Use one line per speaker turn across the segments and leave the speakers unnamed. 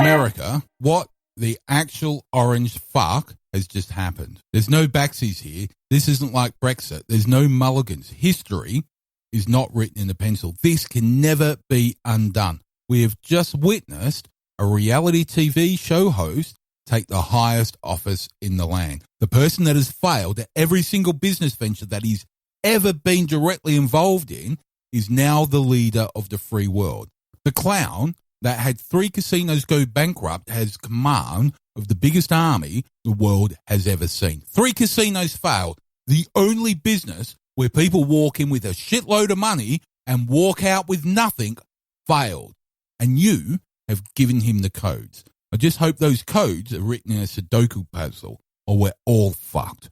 America, what the actual orange fuck has just happened? There's no backies here. This isn't like Brexit. There's no Mulligans. History is not written in a pencil. This can never be undone. We have just witnessed a reality TV show host take the highest office in the land. The person that has failed at every single business venture that he's ever been directly involved in is now the leader of the free world. The clown that had 3 casinos go bankrupt has command of the biggest army the world has ever seen. 3 casinos failed. The only business where people walk in with a shitload of money and walk out with nothing failed. And you have given him the codes. I just hope those codes are written in a Sudoku puzzle or we're all fucked.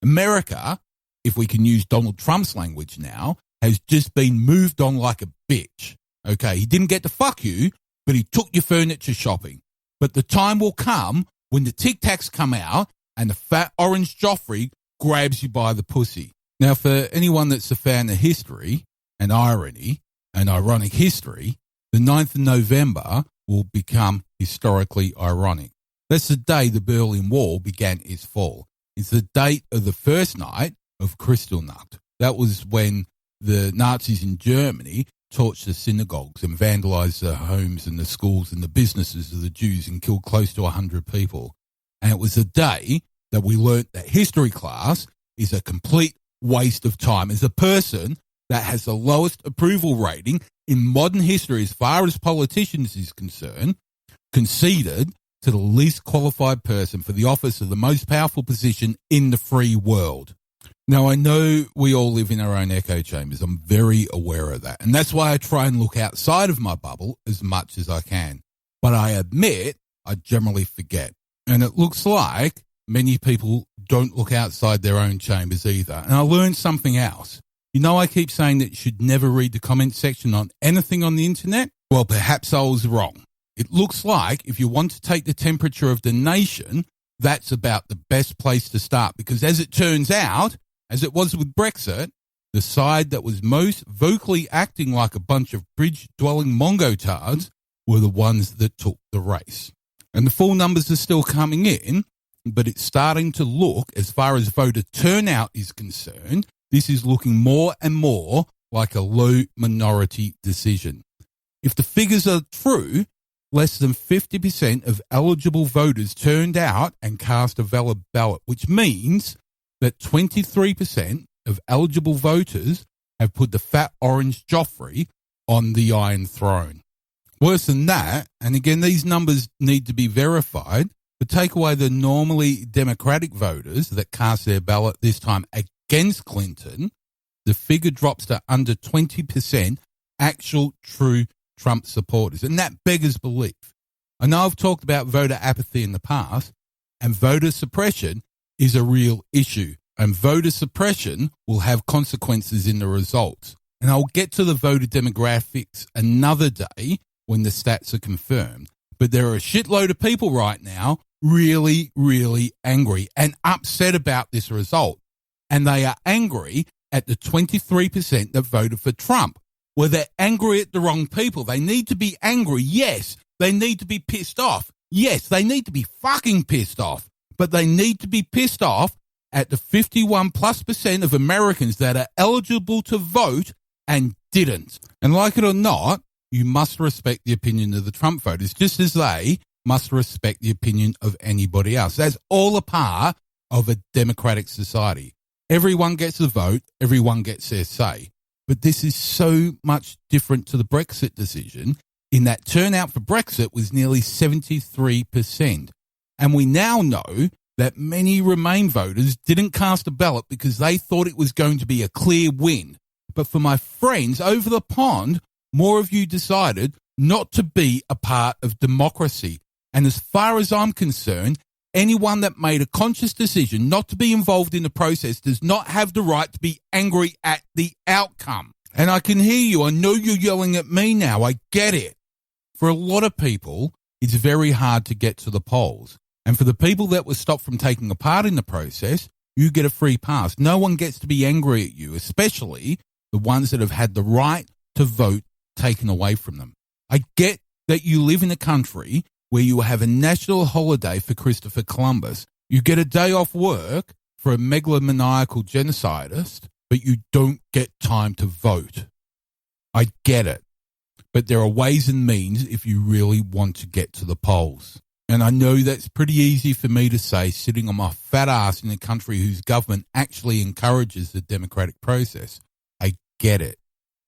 America, if we can use Donald Trump's language now, has just been moved on like a bitch. Okay, he didn't get to fuck you, but he took your furniture shopping. But the time will come when the Tic Tacs come out and the fat orange Joffrey grabs you by the pussy. Now, for anyone that's a fan of history and irony and ironic history, the 9th of November will become historically ironic. That's the day the Berlin Wall began its fall. It's the date of the first night of Kristallnacht. That was when the Nazis in Germany torched the synagogues and vandalized the homes and the schools and the businesses of the Jews and killed close to 100 people. And it was the day that we learnt that history class is a complete waste of time. As a person that has the lowest approval rating in modern history as far as politicians is concerned, conceded to the least qualified person for the office of the most powerful position in the free world. Now, I know we all live in our own echo chambers. I'm very aware of that. And that's why I try and look outside of my bubble as much as I can. But I admit I generally forget. And it looks like many people don't look outside their own chambers either. And I learned something else. You know, I keep saying that you should never read the comment section on anything on the internet. Well, perhaps I was wrong. It looks like if you want to take the temperature of the nation, that's about the best place to start. Because as it turns out, as it was with Brexit, the side that was most vocally acting like a bunch of bridge-dwelling Mongo-tards were the ones that took the race. And the full numbers are still coming in, but it's starting to look, as far as voter turnout is concerned, this is looking more and more like a low minority decision. If the figures are true, less than 50% of eligible voters turned out and cast a valid ballot, which means that 23% of eligible voters have put the fat orange Joffrey on the Iron Throne. Worse than that, and again, these numbers need to be verified, but take away the normally Democratic voters that cast their ballot this time against Clinton, the figure drops to under 20% actual true Trump supporters. And that beggars belief. I know I've talked about voter apathy in the past, and voter suppression is a real issue, and voter suppression will have consequences in the results. And I'll get to the voter demographics another day when the stats are confirmed. But there are a shitload of people right now really, really angry and upset about this result. And they are angry at the 23% that voted for Trump. Well, they're angry at the wrong people. They need to be angry. Yes, they need to be pissed off. Yes, they need to be fucking pissed off. But they need to be pissed off at the 51+% of Americans that are eligible to vote and didn't. And like it or not, you must respect the opinion of the Trump voters, just as they must respect the opinion of anybody else. That's all a part of a democratic society. Everyone gets a vote, everyone gets their say. But this is so much different to the Brexit decision in that turnout for Brexit was nearly 73%. And we now know that many Remain voters didn't cast a ballot because they thought it was going to be a clear win. But for my friends over the pond, more of you decided not to be a part of democracy. And as far as I'm concerned, anyone that made a conscious decision not to be involved in the process does not have the right to be angry at the outcome. And I can hear you. I know you're yelling at me now. I get it. For a lot of people, it's very hard to get to the polls. And for the people that were stopped from taking a part in the process, you get a free pass. No one gets to be angry at you, especially the ones that have had the right to vote taken away from them. I get that you live in a country where you have a national holiday for Christopher Columbus. You get a day off work for a megalomaniacal genocidist, but you don't get time to vote. I get it. But there are ways and means if you really want to get to the polls. And I know that's pretty easy for me to say sitting on my fat ass in a country whose government actually encourages the democratic process. I get it.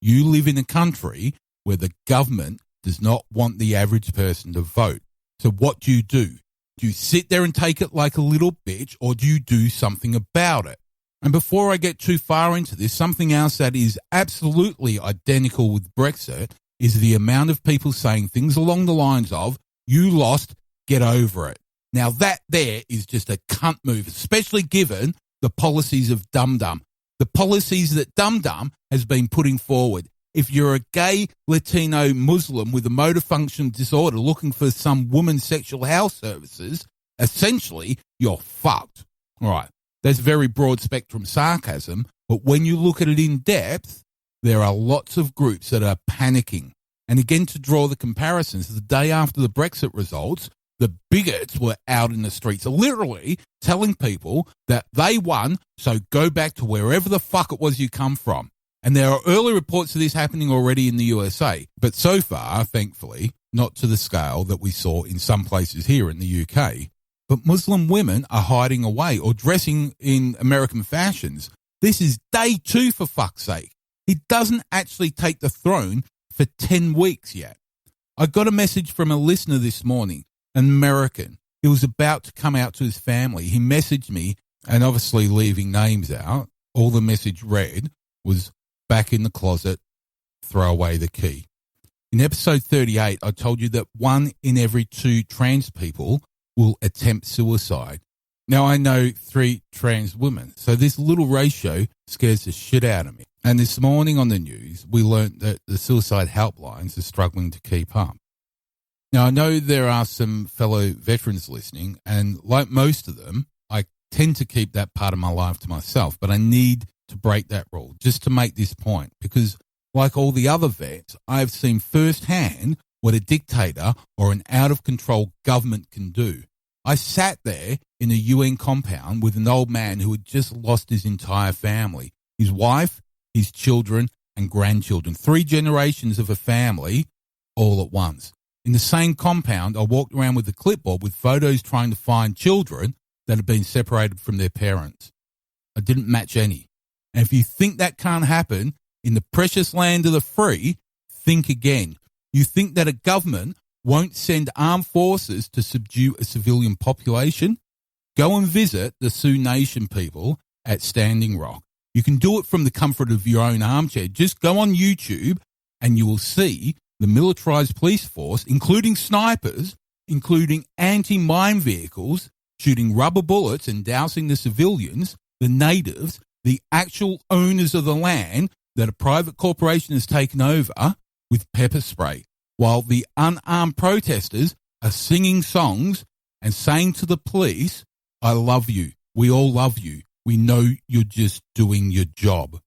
You live in a country where the government does not want the average person to vote. So what do? Do you sit there and take it like a little bitch, or do you do something about it? And before I get too far into this, something else that is absolutely identical with Brexit is the amount of people saying things along the lines of, you lost, get over it. Now that there is just a cunt move, especially given the policies of Dum Dum. The policies that Dum Dum has been putting forward. If you're a gay Latino Muslim with a motor function disorder looking for some woman's sexual health services, essentially you're fucked. All right. That's very broad spectrum sarcasm, but when you look at it in depth, there are lots of groups that are panicking. And again, to draw the comparisons, the day after the Brexit results, the bigots were out in the streets, literally telling people that they won, so go back to wherever the fuck it was you come from. And there are early reports of this happening already in the USA, but so far, thankfully, not to the scale that we saw in some places here in the UK. But Muslim women are hiding away or dressing in American fashions. This is day 2, for fuck's sake. He doesn't actually take the throne for 10 weeks yet. I got a message from a listener this morning, an American. He was about to come out to his family. He messaged me, and obviously leaving names out, all the message read was, back in the closet, throw away the key. In episode 38, I told you that 1 in every 2 trans people will attempt suicide. Now, I know 3 trans women, so this little ratio scares the shit out of me. And this morning on the news, we learnt that the suicide helplines are struggling to keep up. Now, I know there are some fellow veterans listening, and like most of them, I tend to keep that part of my life to myself, but I need to break that rule just to make this point, because like all the other vets, I've seen firsthand what a dictator or an out-of-control government can do. I sat there in a UN compound with an old man who had just lost his entire family, his wife, his children and grandchildren, 3 generations of a family all at once. In the same compound, I walked around with a clipboard with photos trying to find children that had been separated from their parents. I didn't match any. And if you think that can't happen in the precious land of the free, think again. You think that a government won't send armed forces to subdue a civilian population? Go and visit the Sioux Nation people at Standing Rock. You can do it from the comfort of your own armchair. Just go on YouTube and you will see the militarized police force, including snipers, including anti-mine vehicles, shooting rubber bullets and dousing the civilians, the natives, the actual owners of the land that a private corporation has taken over with pepper spray, while the unarmed protesters are singing songs and saying to the police, I love you. We all love you. We know you're just doing your job.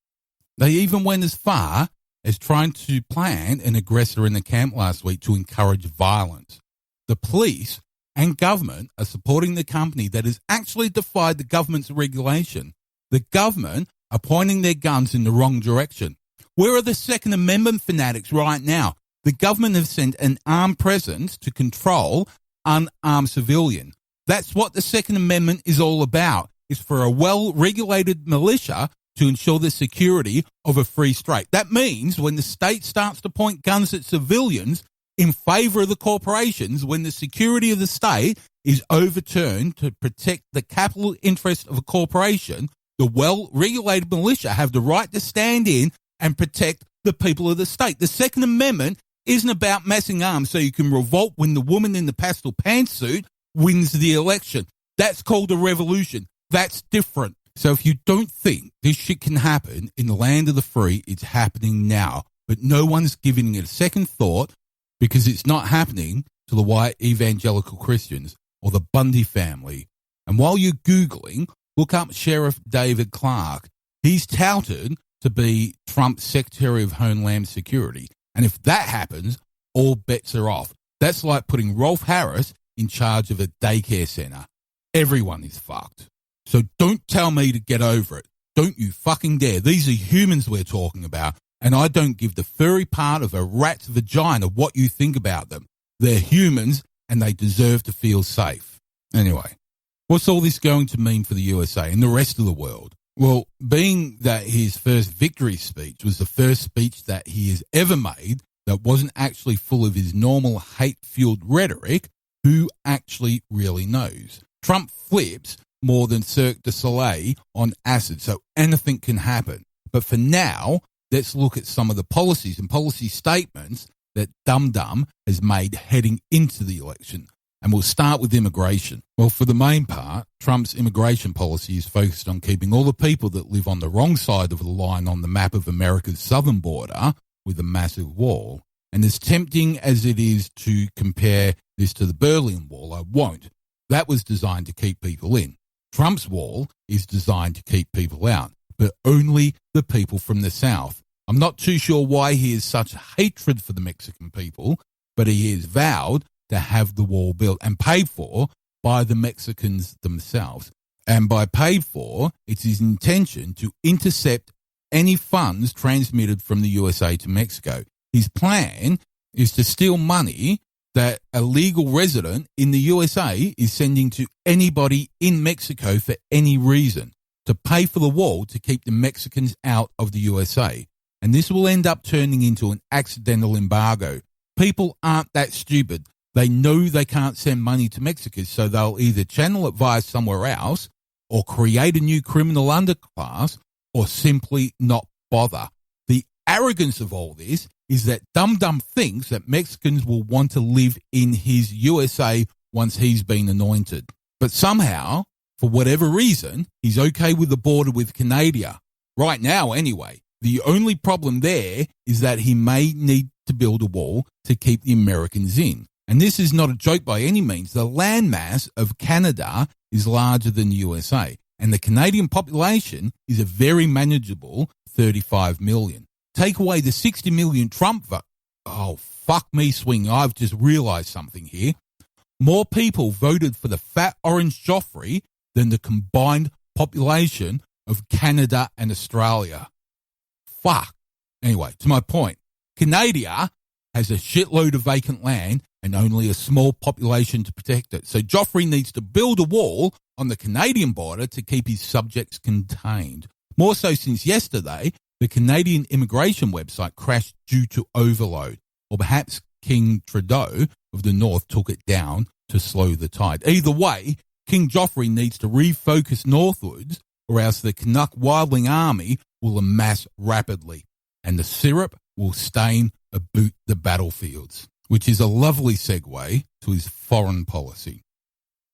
They even went as far as trying to plan an aggressor in the camp last week to encourage violence. The police and government are supporting the company that has actually defied the government's regulation. The government are pointing their guns in the wrong direction. Where are the Second Amendment fanatics right now? The government have sent an armed presence to control unarmed civilian. That's what the Second Amendment is all about. It's for a well-regulated militia to ensure the security of a free state. That means when the state starts to point guns at civilians in favor of the corporations, when the security of the state is overturned to protect the capital interest of a corporation, the well-regulated militia have the right to stand in and protect the people of the state. The Second Amendment isn't about massing arms so you can revolt when the woman in the pastel pantsuit wins the election. That's called a revolution. That's different. So if you don't think this shit can happen in the land of the free, it's happening now. But no one's giving it a second thought because it's not happening to the white evangelical Christians or the Bundy family. And while you're Googling, look up Sheriff David Clark. He's touted to be Trump's Secretary of Homeland Security. And if that happens, all bets are off. That's like putting Rolf Harris in charge of a daycare centre. Everyone is fucked. So don't tell me to get over it. Don't you fucking dare. These are humans we're talking about, and I don't give the furry part of a rat's vagina what you think about them. They're humans, and they deserve to feel safe. Anyway, what's all this going to mean for the USA and the rest of the world? Well, being that his first victory speech was the first speech that he has ever made that wasn't actually full of his normal hate-fueled rhetoric, who actually really knows? Trump flips more than Cirque du Soleil on acid, so anything can happen. But for now, let's look at some of the policies and policy statements that Dum Dum has made heading into the election. And we'll start with immigration. Well, for the main part, Trump's immigration policy is focused on keeping all the people that live on the wrong side of the line on the map of America's southern border with a massive wall. And as tempting as it is to compare this to the Berlin Wall, I won't. That was designed to keep people in. Trump's wall is designed to keep people out, but only the people from the South. I'm not too sure why he has such hatred for the Mexican people, but he has vowed to have the wall built and paid for by the Mexicans themselves. And by paid for, it's his intention to intercept any funds transmitted from the USA to Mexico. His plan is to steal money that a legal resident in the USA is sending to anybody in Mexico for any reason, to pay for the wall to keep the Mexicans out of the USA. And this will end up turning into an accidental embargo. People aren't that stupid. They know they can't send money to Mexico, so they'll either channel it via somewhere else or create a new criminal underclass or simply not bother. The arrogance of all this is that Dum Dum thinks that Mexicans will want to live in his USA once he's been anointed. But somehow, for whatever reason, he's okay with the border with Canada. Right now, anyway. The only problem there is that he may need to build a wall to keep the Americans in. And this is not a joke by any means. The landmass of Canada is larger than the USA, and the Canadian population is a very manageable 35 million. Take away the 60 million Trump vote. Oh, fuck me, swing. I've just realised something here. More people voted for the fat orange Joffrey than the combined population of Canada and Australia. Fuck. Anyway, to my point, Canada has a shitload of vacant land and only a small population to protect it. So Joffrey needs to build a wall on the Canadian border to keep his subjects contained. More so since yesterday, the Canadian immigration website crashed due to overload. Or perhaps King Trudeau of the North took it down to slow the tide. Either way, King Joffrey needs to refocus northwards, or else the Canuck wildling army will amass rapidly, and the syrup will stain about the battlefields, which is a lovely segue to his foreign policy.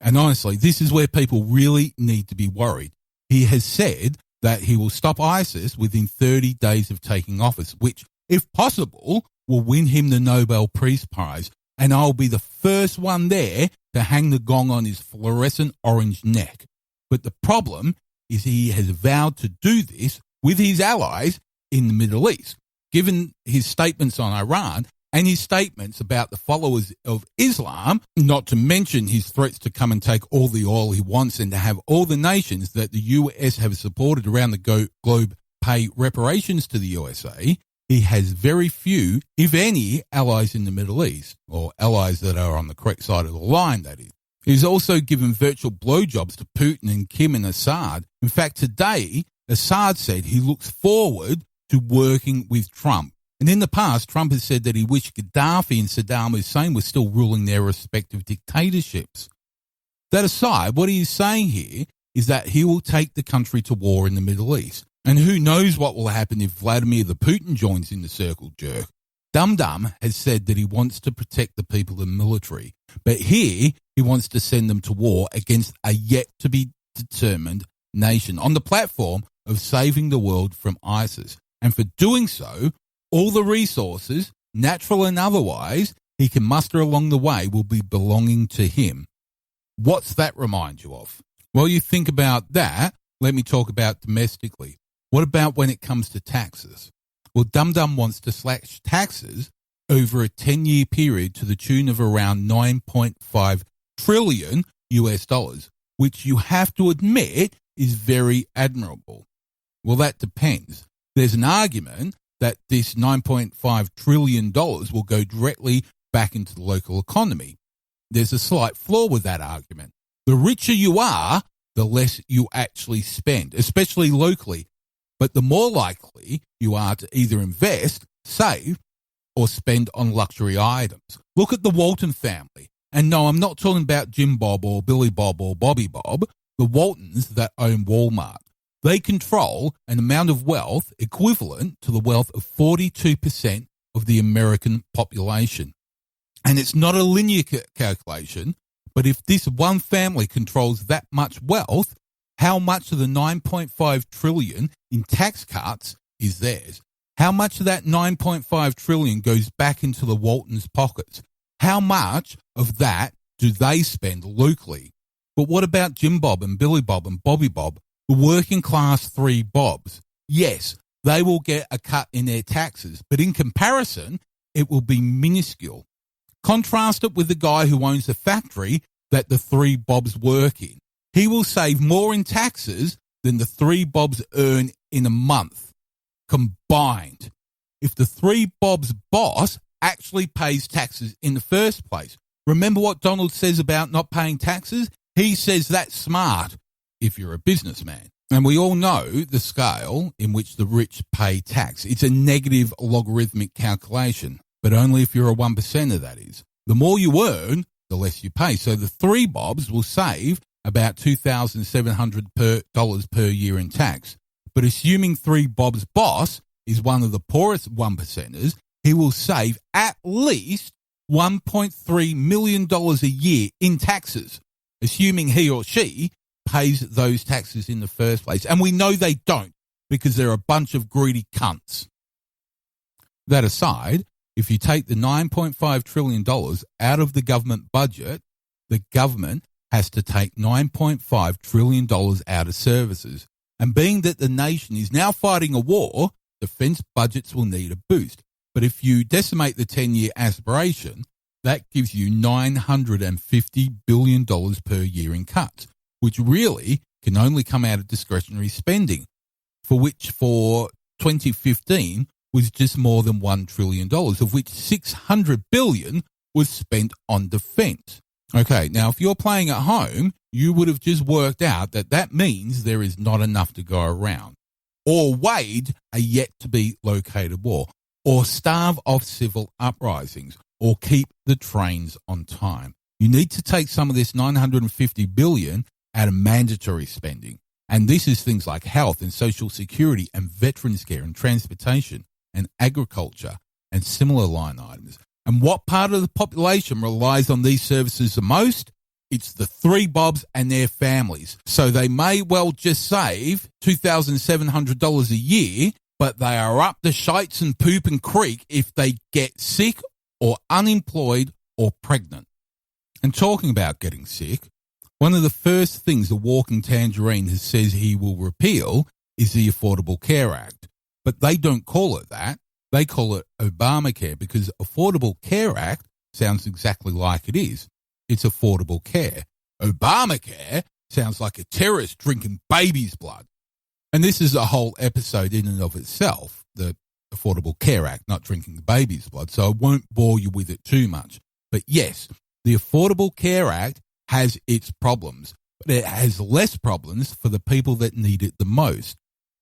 And honestly, this is where people really need to be worried. He has said that he will stop ISIS within 30 days of taking office, which, if possible, will win him the Nobel Peace Prize, and I'll be the first one there to hang the gong on his fluorescent orange neck. But the problem is he has vowed to do this with his allies in the Middle East. Given his statements on Iran and his statements about the followers of Islam, not to mention his threats to come and take all the oil he wants and to have all the nations that the US have supported around the globe pay reparations to the USA, he has very few, if any, allies in the Middle East, or allies that are on the correct side of the line, that is. He's also given virtual blowjobs to Putin and Kim and Assad. In fact, today, Assad said he looks forward to working with Trump. And in the past, Trump has said that he wished Gaddafi and Saddam Hussein were still ruling their respective dictatorships. That aside, what he is saying here is that he will take the country to war in the Middle East. And who knows what will happen if Vladimir the Putin joins in the circle jerk. Dum Dum has said that he wants to protect the people and military, but here he wants to send them to war against a yet-to-be-determined nation on the platform of saving the world from ISIS. And for doing so, all the resources, natural and otherwise, he can muster along the way will be belonging to him. What's that remind you of? While you think about that, let me talk about domestically. What about when it comes to taxes? Well, Dum Dum wants to slash taxes over a 10-year period to the tune of around 9.5 trillion US dollars, which you have to admit is very admirable. Well, that depends. There's an argument that this $9.5 trillion will go directly back into the local economy. There's a slight flaw with that argument. The richer you are, the less you actually spend, especially locally. But the more likely you are to either invest, save, or spend on luxury items. Look at the Walton family. And no, I'm not talking about Jim Bob or Billy Bob or Bobby Bob, the Waltons that own Walmart. They control an amount of wealth equivalent to the wealth of 42% of the American population. And it's not a linear calculation, but if this one family controls that much wealth, how much of the 9.5 trillion in tax cuts is theirs? How much of that 9.5 trillion goes back into the Waltons' pockets? How much of that do they spend locally? But what about Jim Bob and Billy Bob and Bobby Bob, the working class three Bobs? Yes, they will get a cut in their taxes, but in comparison, it will be minuscule. Contrast it with the guy who owns the factory that the three Bobs work in. He will save more in taxes than the three Bobs earn in a month combined. If the three Bobs boss actually pays taxes in the first place. Remember what Donald says about not paying taxes? He says that's smart if you're a businessman. And we all know the scale in which the rich pay tax. It's a negative logarithmic calculation, but only if you're a 1%er, that is. The more you earn, the less you pay. So the three Bobs will save about $2,700 per year in tax. But assuming three Bob's boss is one of the poorest 1%ers, he will save at least $1.3 million a year in taxes, assuming he or she pays those taxes in the first place. And we know they don't, because they're a bunch of greedy cunts. That aside, if you take the $9.5 trillion out of the government budget, the government has to take $9.5 trillion out of services. And being that the nation is now fighting a war, defense budgets will need a boost. But if you decimate the 10-year aspiration, that gives you $950 billion per year in cuts, which really can only come out of discretionary spending, for which for 2015 was just more than $1 trillion, of which $600 billion was spent on defense. Okay, now if you're playing at home, you would have just worked out that that means there is not enough to go around, or wage a yet-to-be-located war, or starve off civil uprisings, or keep the trains on time. You need to take some of this $950 billion out of mandatory spending. And this is things like health and social security and veterans care and transportation and agriculture and similar line items. And what part of the population relies on these services the most? It's the three Bobs and their families. So they may well just save $2,700 a year, but they are up the shites and poop and creek if they get sick or unemployed or pregnant. And talking about getting sick, one of the first things the Walking Tangerine has says he will repeal is the Affordable Care Act. But they don't call it that. They call it Obamacare, because Affordable Care Act sounds exactly like it is. It's affordable care. Obamacare sounds like a terrorist drinking baby's blood. And this is a whole episode in and of itself, the Affordable Care Act, not drinking the baby's blood, so I won't bore you with it too much. But yes, the Affordable Care Act has its problems, but it has less problems for the people that need it the most.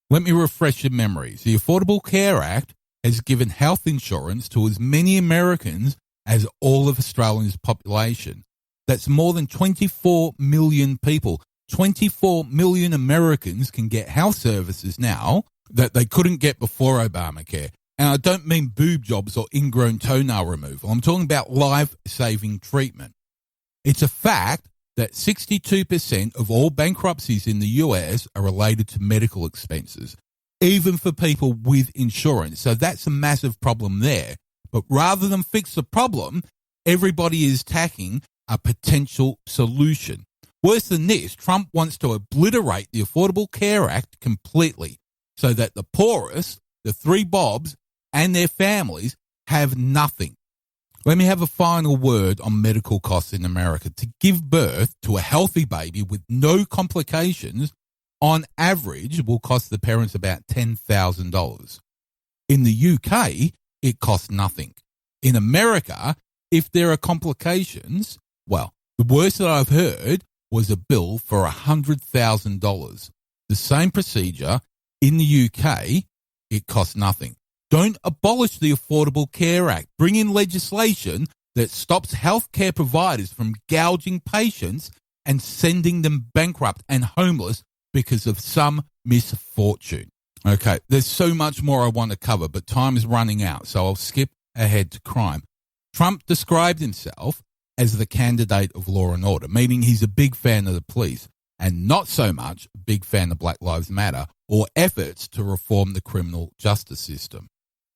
Let me refresh your memories. The Affordable Care Act has given health insurance to as many Americans as all of Australia's population. That's more than 24 million people. 24 million Americans can get health services now that they couldn't get before Obamacare. And I don't mean boob jobs or ingrown toenail removal. I'm talking about life-saving treatment. It's a fact that 62% of all bankruptcies in the US are related to medical expenses, even for people with insurance. So that's a massive problem there. But rather than fix the problem, everybody is tacking a potential solution. Worse than this, Trump wants to obliterate the Affordable Care Act completely so that the poorest, the three Bobs, and their families have nothing. Let me have a final word on medical costs in America. To give birth to a healthy baby with no complications, on average, will cost the parents about $10,000. In the UK, it costs nothing. In America, if there are complications, well, the worst that I've heard was a bill for $100,000. The same procedure in the UK, it costs nothing. Don't abolish the Affordable Care Act. Bring in legislation that stops healthcare providers from gouging patients and sending them bankrupt and homeless because of some misfortune. Okay, there's so much more I want to cover, but time is running out, so I'll skip ahead to crime. Trump described himself as the candidate of law and order, meaning he's a big fan of the police and not so much a big fan of Black Lives Matter or efforts to reform the criminal justice system.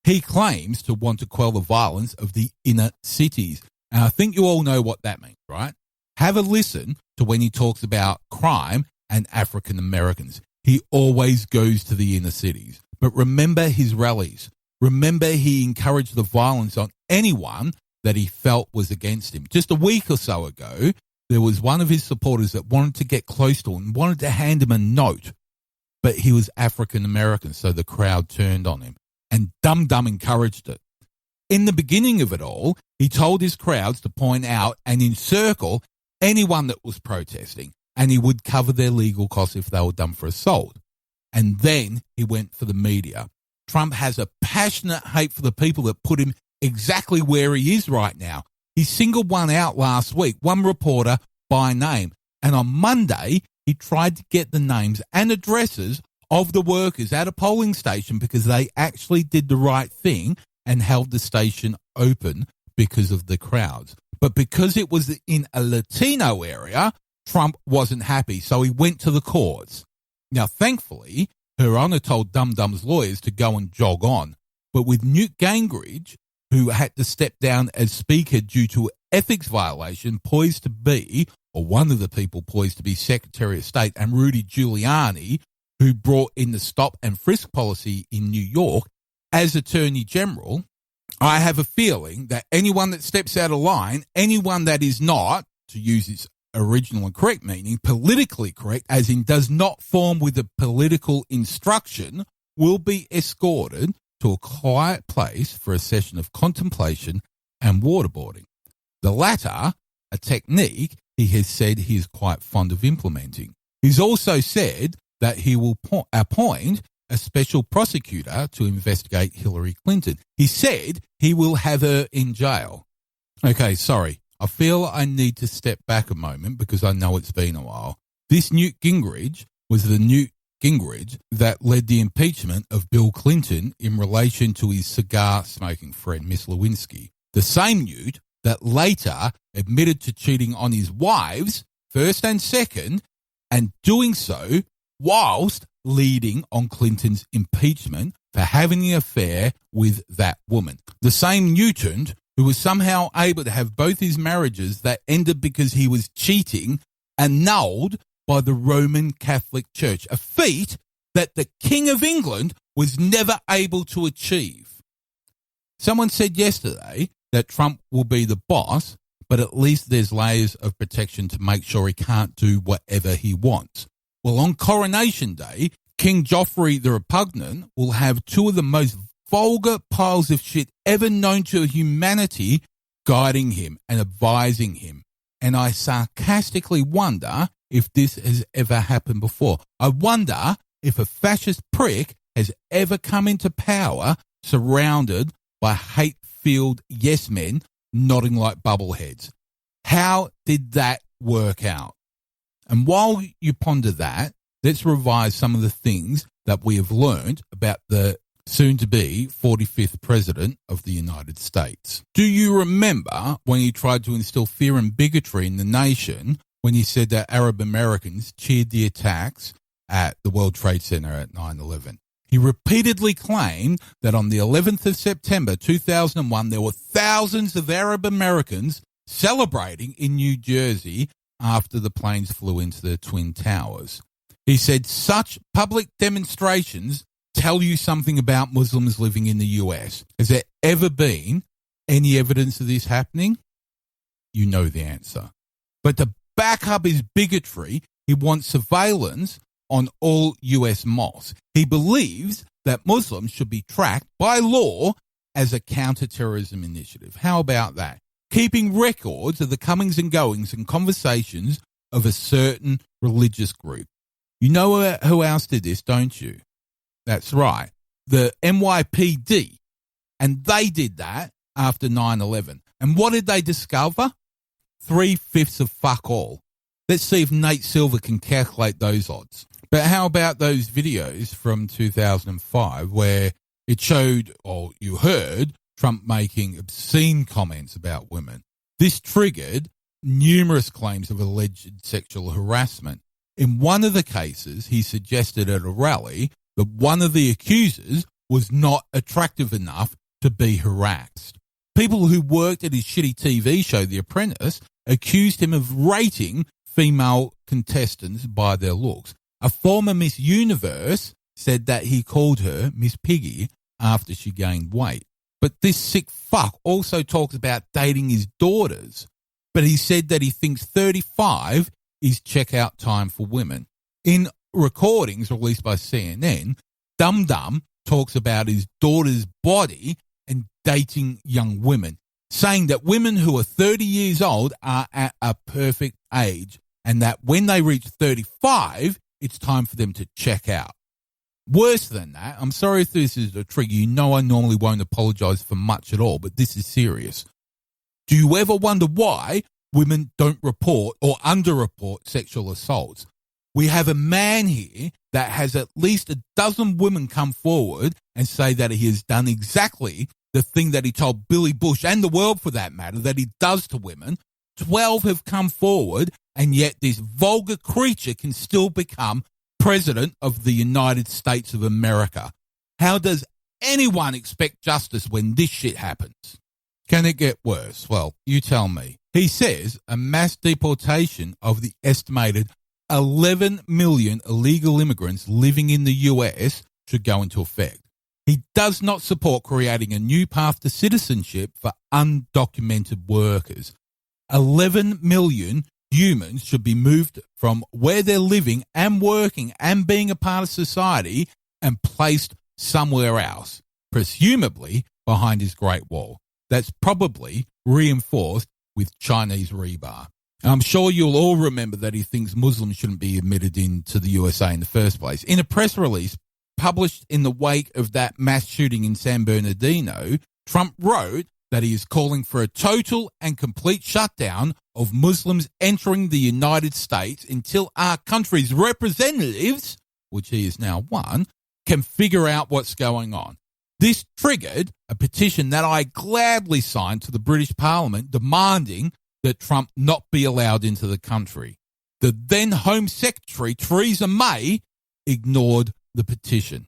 He claims to want to quell the violence of the inner cities, and I think you all know what that means, right? Have a listen to when he talks about crime and African Americans. He always goes to the inner cities. But remember his rallies. Remember he encouraged the violence on anyone that he felt was against him. Just a week or so ago, there was one of his supporters that wanted to get close to him, wanted to hand him a note, but he was African American, so the crowd turned on him, and Dum Dum encouraged it. In the beginning of it all, he told his crowds to point out and encircle anyone that was protesting, and he would cover their legal costs if they were done for assault. And then he went for the media. Trump has a passionate hate for the people that put him exactly where he is right now. He singled one out last week, one reporter by name. And on Monday, he tried to get the names and addresses of the workers at a polling station because they actually did the right thing and held the station open because of the crowds. But because it was in a Latino area, Trump wasn't happy, so he went to the courts. Now, thankfully, Her Honor told Dum Dum's lawyers to go and jog on. But with Newt Gingrich, who had to step down as Speaker due to ethics violation, poised to be, or one of the people poised to be Secretary of State, and Rudy Giuliani, who brought in the stop and frisk policy in New York as Attorney General, I have a feeling that anyone that steps out of line, anyone that is not, to use its original and correct meaning, politically correct, as in does not form with a political instruction, will be escorted to a quiet place for a session of contemplation and waterboarding. The latter, a technique he has said he is quite fond of implementing. He's also said that he will appoint a special prosecutor to investigate Hillary Clinton. He said he will have her in jail. Okay, sorry. I feel I need to step back a moment because I know it's been a while. This Newt Gingrich was the Newt Gingrich that led the impeachment of Bill Clinton in relation to his cigar-smoking friend, Miss Lewinsky. The same Newt that later admitted to cheating on his wives, first and second, and doing so whilst leading on Clinton's impeachment for having an affair with that woman. The same Newton who was somehow able to have both his marriages that ended because he was cheating annulled by the Roman Catholic Church, a feat that the King of England was never able to achieve. Someone said yesterday that Trump will be the boss, but at least there's layers of protection to make sure he can't do whatever he wants. Well, on Coronation Day, King Joffrey the Repugnant will have two of the most vulgar piles of shit ever known to humanity guiding him and advising him. And I sarcastically wonder if this has ever happened before. I wonder if a fascist prick has ever come into power surrounded by hate-filled yes men nodding like bubbleheads. How did that work out? And while you ponder that, let's revise some of the things that we have learned about the soon-to-be 45th President of the United States. Do you remember when he tried to instill fear and bigotry in the nation when he said that Arab Americans cheered the attacks at the World Trade Center at 9/11? He repeatedly claimed that on the 11th of September 2001, there were thousands of Arab Americans celebrating in New Jersey after the planes flew into the Twin Towers. He said such public demonstrations tell you something about Muslims living in the US. Has there ever been any evidence of this happening? You know the answer. But to back up his bigotry, he wants surveillance on all US mosques. He believes that Muslims should be tracked by law as a counter-terrorism initiative. How about that? Keeping records of the comings and goings and conversations of a certain religious group. You know who else did this, don't you? That's right. The NYPD. And they did that after 9/11. And what did they discover? 3/5 of fuck all. Let's see if Nate Silver can calculate those odds. But how about those videos from 2005 where it showed, or you heard, Trump making obscene comments about women? This triggered numerous claims of alleged sexual harassment. In one of the cases, he suggested at a rally that one of the accusers was not attractive enough to be harassed. People who worked at his shitty TV show, The Apprentice, accused him of rating female contestants by their looks. A former Miss Universe said that he called her Miss Piggy after she gained weight. But this sick fuck also talks about dating his daughters. But he said that he thinks 35 is checkout time for women. In recordings released by CNN, Dum Dum talks about his daughter's body and dating young women, saying that women who are 30 years old are at a perfect age and that when they reach 35, it's time for them to check out. Worse than that, I'm sorry if this is a trigger. You know I normally won't apologise for much at all, but this is serious. Do you ever wonder why women don't report or underreport sexual assaults? We have a man here that has at least a dozen women come forward and say that he has done exactly the thing that he told Billy Bush and the world for that matter that he does to women. 12 have come forward, and yet this vulgar creature can still become President of the United States of America. How does anyone expect justice when this shit happens? Can it get worse? Well, you tell me. He says a mass deportation of the estimated 11 million illegal immigrants living in the US should go into effect. He does not support creating a new path to citizenship for undocumented workers. 11 million humans should be moved from where they're living and working and being a part of society and placed somewhere else, presumably behind his Great Wall. That's probably reinforced with Chinese rebar. I'm sure you'll all remember that he thinks Muslims shouldn't be admitted into the USA in the first place. In a press release published in the wake of that mass shooting in San Bernardino, Trump wrote that he is calling for a total and complete shutdown of Muslims entering the United States until our country's representatives, which he is now one, can figure out what's going on. This triggered a petition that I gladly signed to the British Parliament demanding that Trump not be allowed into the country. The then Home Secretary, Theresa May, ignored the petition.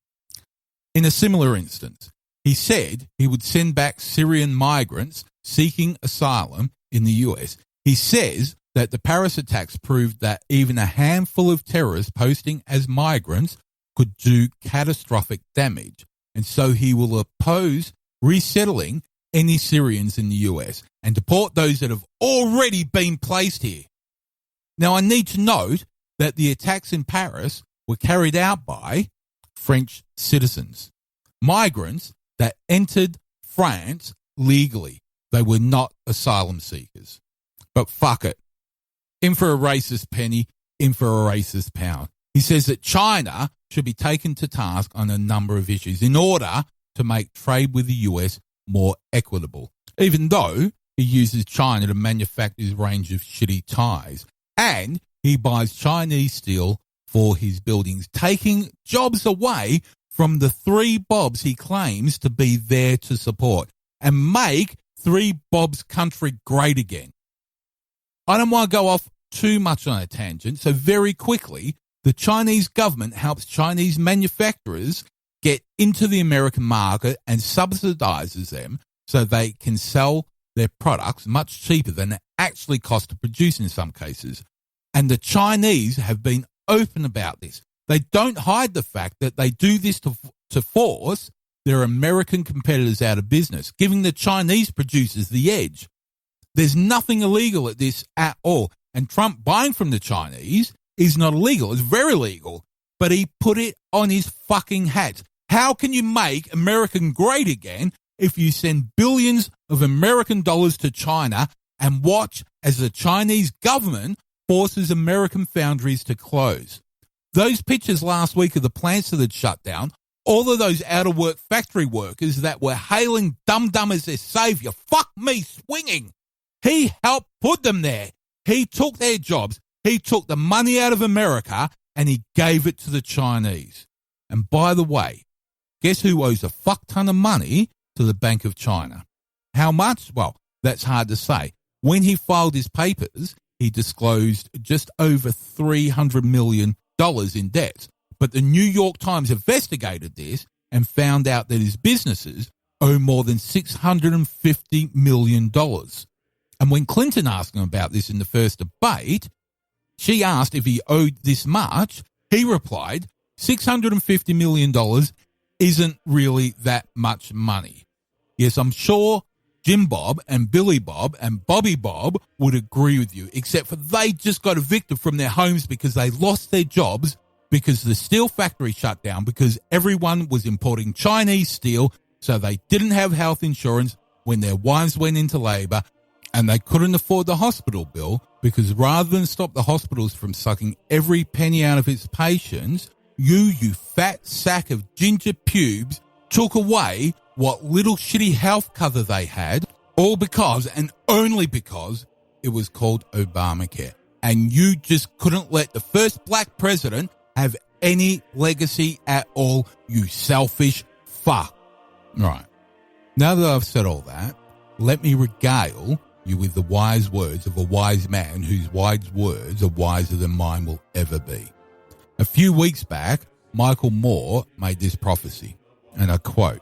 In a similar instance, he said he would send back Syrian migrants seeking asylum in the US. He says that the Paris attacks proved that even a handful of terrorists posing as migrants could do catastrophic damage, and so he will oppose resettling any Syrians in the US and deport those that have already been placed here. Now, I need to note that the attacks in Paris were carried out by French citizens, migrants that entered France legally. They were not asylum seekers. But fuck it. In for a racist penny, in for a racist pound. He says that China should be taken to task on a number of issues in order to make trade with the US more equitable, even though he uses China to manufacture his range of shitty ties. And he buys Chinese steel for his buildings, taking jobs away from the three Bobs he claims to be there to support and make three Bobs country great again. I don't want to go off too much on a tangent, so very quickly, the Chinese government helps Chinese manufacturers get into the American market and subsidizes them so they can sell their products much cheaper than it actually costs to produce in some cases. And the Chinese have been open about this. They don't hide the fact that they do this to force their American competitors out of business, giving the Chinese producers the edge. There's nothing illegal at this at all. And Trump buying from the Chinese is not illegal. It's very legal. But he put it on his fucking hat. How can you make America great again if you send billions of American dollars to China and watch as the Chinese government forces American foundries to close? Those pictures last week of the plants that had shut down, all of those out-of-work factory workers that were hailing Dum-Dum as their savior, fuck me swinging. He helped put them there. He took their jobs. He took the money out of America and he gave it to the Chinese. And by the way, guess who owes a fuck ton of money to the Bank of China? How much? Well, that's hard to say. When he filed his papers, he disclosed just over $300 million in debt. But the New York Times investigated this and found out that his businesses owe more than $650 million. And when Clinton asked him about this in the first debate, she asked if he owed this much. He replied, $650 million isn't really that much money. Yes, I'm sure Jim Bob and Billy Bob and Bobby Bob would agree with you, except for they just got evicted from their homes because they lost their jobs, because the steel factory shut down, because everyone was importing Chinese steel, so they didn't have health insurance when their wives went into labor, and they couldn't afford the hospital bill, because rather than stop the hospitals from sucking every penny out of its patients, you fat sack of ginger pubes, took away what little shitty health cover they had, all because and only because it was called Obamacare. And you just couldn't let the first black president have any legacy at all, you selfish fuck. Right. Now that I've said all that, let me regale you with the wise words of a wise man whose wise words are wiser than mine will ever be. A few weeks back, Michael Moore made this prophecy, and I quote,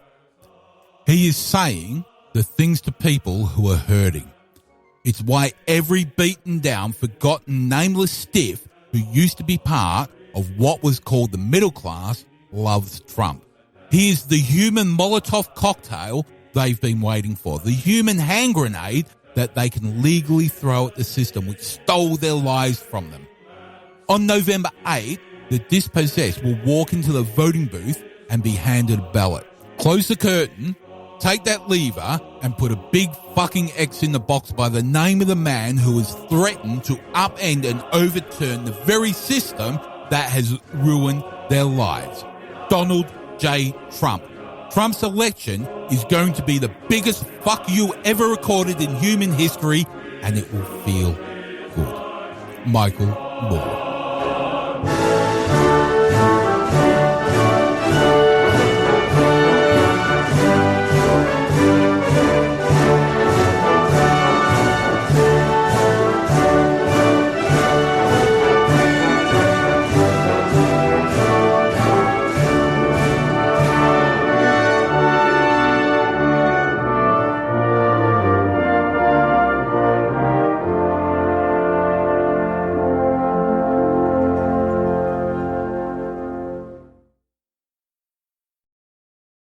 "He is saying the things to people who are hurting. It's why every beaten down, forgotten, nameless stiff who used to be part of what was called the middle class loves Trump. He is the human Molotov cocktail they've been waiting for, the human hand grenade that they can legally throw at the system which stole their lives from them. On November 8th, the dispossessed will walk into the voting booth and be handed a ballot. Close the curtain, take that lever, and put a big fucking X in the box by the name of the man who has threatened to upend and overturn the very system that has ruined their lives. Donald J. Trump. Trump's election is going to be the biggest fuck you ever recorded in human history, and it will feel good." Michael Moore.